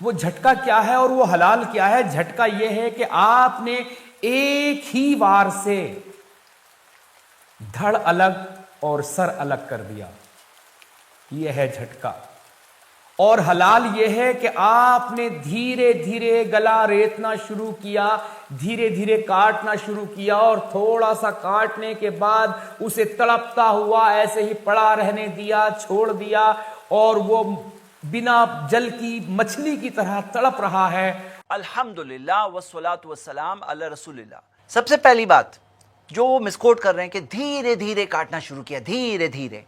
वो झटका क्या है और वो हलाल क्या है? झटका ये है कि आपने एक ही वार से धड़ अलग और सर अलग कर दिया, यह है झटका। और हलाल यह है कि आपने धीरे धीरे गला रेतना शुरू किया, धीरे धीरे काटना शुरू किया, और थोड़ा सा काटने के बाद उसे तड़पता हुआ ऐसे ही पड़ा रहने दिया, छोड़ दिया, और वो बिना जल की मछली की तरह तड़प रहा है। अल्हम्दुलिल्लाह वस्सलातु वस्सलाम अला रसूलिल्लाह। सबसे पहली बात जो वो मिसकोट कर रहे हैं कि धीरे धीरे काटना शुरू किया, धीरे धीरे,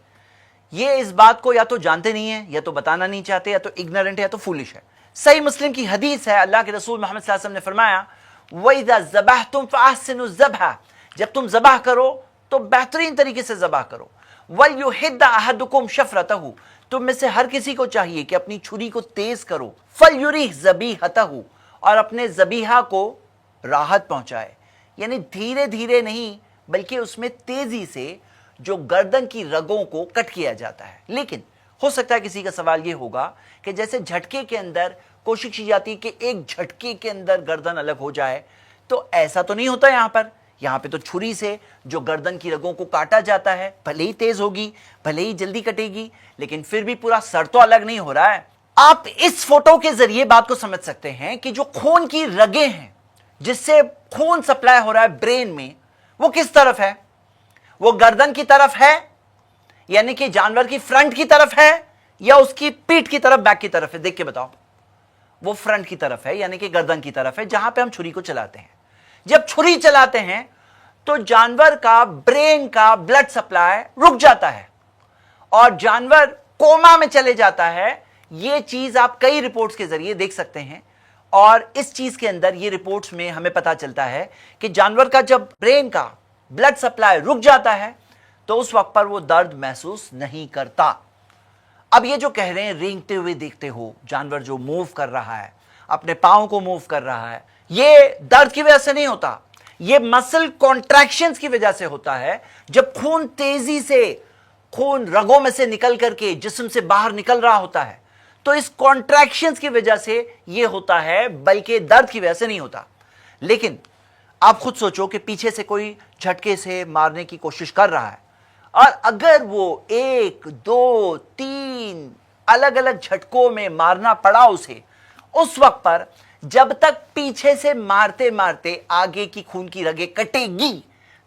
ये इस बात को या तो जानते नहीं है, या तो बताना नहीं चाहते, या तो इग्नोरेंट है, या तो फूलिश है। सही मुस्लिम की हदीस है, अल्लाह के रसूल मोहम्मद सल्लल्लाहु अलैहि वसल्लम ने फरमाया, वइज़ा ज़बहतुम फ़अहसिनु ज़बह, जब तुम ज़बह करो तो बेहतरीन तरीके से ज़बह करो। वलयुहिद्द अहदुकुम शफ़रतहु, तुम में से हर किसी को चाहिए कि अपनी छुरी को तेज करो। फलयुरिह ज़बीहतहु, और अपने ज़बीहा को राहत पहुंचाए, यानी धीरे धीरे नहीं बल्कि उसमें तेजी से जो गर्दन की रगों को कट किया जाता है। लेकिन हो सकता है किसी का सवाल यह होगा कि जैसे झटके के अंदर कोशिश की जाती है कि एक झटके के अंदर गर्दन अलग हो जाए, तो ऐसा तो नहीं होता। यहां पे तो छुरी से जो गर्दन की रगों को काटा जाता है, भले ही तेज होगी, भले ही जल्दी कटेगी, लेकिन फिर भी पूरा सर तो अलग नहीं हो रहा है। आप इस फोटो के जरिए बात को समझ सकते हैं कि जो खून की रगें हैं, जिससे खून सप्लाई हो रहा है ब्रेन में, वो किस तरफ है? वो गर्दन की तरफ है, यानी कि जानवर की फ्रंट की तरफ है, या उसकी पीठ की तरफ, बैक की तरफ है? देख के बताओ। वो फ्रंट की तरफ है, यानी कि गर्दन की तरफ है, जहां पे हम छुरी को चलाते हैं। जब छुरी चलाते हैं तो जानवर का ब्रेन का ब्लड सप्लाई रुक जाता है और जानवर कोमा में चले जाता है। यह चीज आप कई रिपोर्ट्स के जरिए देख सकते हैं, और इस चीज के अंदर ये रिपोर्ट्स में हमें पता चलता है कि जानवर का जब ब्रेन का ब्लड सप्लाई रुक जाता है तो उस वक्त पर वो दर्द महसूस नहीं करता। अब ये जो कह रहे हैं रेंगते हुए देखते हो, जानवर जो मूव कर रहा है, अपने पांव को मूव कर रहा है, ये दर्द की वजह से नहीं होता, ये मसल कॉन्ट्रैक्शंस की वजह से होता है। जब खून तेजी से, खून रगों में से निकल करके जिस्म से बाहर निकल रहा होता है, तो इस कॉन्ट्रैक्शंस की वजह से ये होता है, बल्कि दर्द की वजह से नहीं होता। लेकिन आप खुद सोचो कि पीछे से कोई झटके से मारने की कोशिश कर रहा है, और अगर वो 1, 2, 3 अलग अलग झटकों में मारना पड़ा उसे, उस वक्त पर जब तक पीछे से मारते मारते आगे की खून की रगें कटेगी,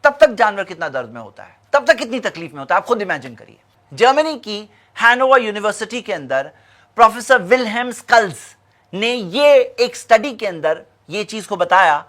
तब तक जानवर कितना दर्द में होता है, तब तक कितनी तकलीफ में होता है, आप खुद इमेजिन करिए। जर्मनी की हैनोवर यूनिवर्सिटी के अंदर प्रोफेसर विल्हेम स्कल्स ने ये एक स्टडी के अंदर ये चीज को बताया,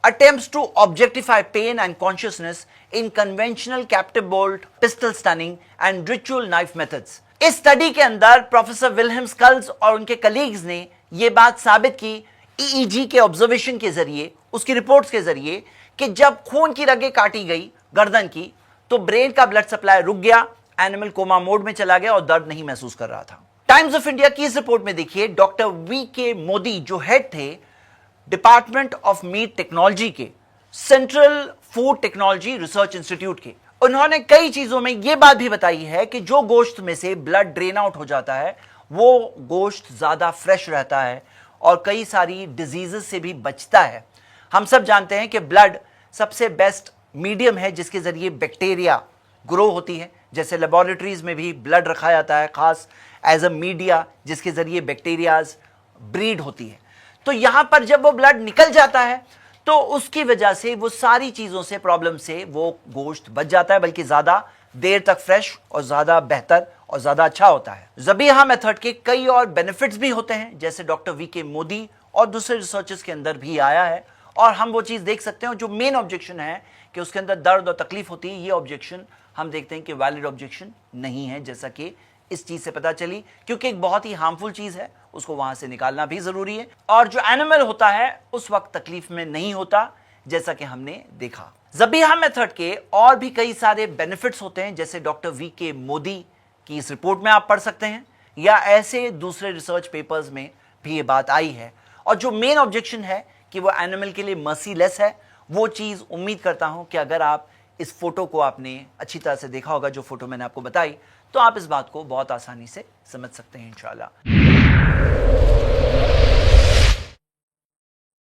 attempts to objectify pain and consciousness in conventional captive bolt, pistol stunning and ritual knife methods। इस स्टडी के अंदर प्रोफेसर विल्हेम स्कल्स और उनके कलीग्स ने यह बात साबित की ईईजी के ऑब्जर्वेशन के जरिए, उसकी रिपोर्ट्स के जरिए, कि जब खून की रगें काटी गई गर्दन की तो ब्रेन का ब्लड सप्लाई रुक गया, एनिमल कोमा मोड में चला गया और दर्द नहीं महसूस कर रहा था। टाइम्स ऑफ इंडिया की इस रिपोर्ट में देखिए, डॉक्टर वीके मोदी जो हेड थे डिपार्टमेंट ऑफ मीट टेक्नोलॉजी के, central food technology research institute के, उन्होंने कई चीजों में यह बात भी बताई है कि जो गोश्त में से ब्लड ड्रेन आउट हो जाता है वो गोश्त ज्यादा फ्रेश रहता है और कई सारी डिजीजेस से भी बचता है। हम सब जानते हैं कि ब्लड सबसे बेस्ट मीडियम है जिसके जरिए बैक्टीरिया ग्रो होती है। जैसे लेबोरेटरीज में भी ब्लड रखा जाता है खास एज अ मीडिया जिसके जरिए बैक्टीरियाज ब्रीड होती है। तो यहां पर जब वो ब्लड निकल जाता है तो उसकी वजह से वो सारी चीजों से, प्रॉब्लम से वो गोश्त बच जाता है, बल्कि ज्यादा देर तक फ्रेश और ज्यादा बेहतर और ज्यादा अच्छा होता है। ज़बीहा मेथड के कई और बेनिफिट्स भी होते हैं, जैसे डॉक्टर वीके मोदी और दूसरे रिसर्चर्स के अंदर भी आया है, और हम वो चीज देख सकते हैं। जो मेन ऑब्जेक्शन है कि उसके अंदर दर्द और तकलीफ होती है, ये ऑब्जेक्शन हम देखते हैं कि वैलिड ऑब्जेक्शन नहीं है, जैसा कि इस चीज से पता चली, क्योंकि एक बहुत ही हार्मफुल चीज है, उसको वहां से निकालना भी जरूरी है। और जो एनिमल होता है उस वक्त तकलीफ में नहीं होता, जैसा कि हमने देखा। ज़बीहा मेथड के और भी कई सारे बेनिफिट्स होते हैं, जैसे डॉक्टर वीके मोदी की इस रिपोर्ट में आप पढ़ सकते हैं, या ऐसे दूसरे रिसर्च पेपर्स में भी ये बात आई है। और जो मेन ऑब्जेक्शन है कि वो एनिमल के लिए मर्सीलेस है, वो चीज उम्मीद करता हूं कि अगर आप इस फोटो को आपने अच्छी तरह से देखा होगा, जो फोटो मैंने आपको बताई, तो आप इस बात को बहुत आसानी से समझ सकते हैं इंशाल्लाह।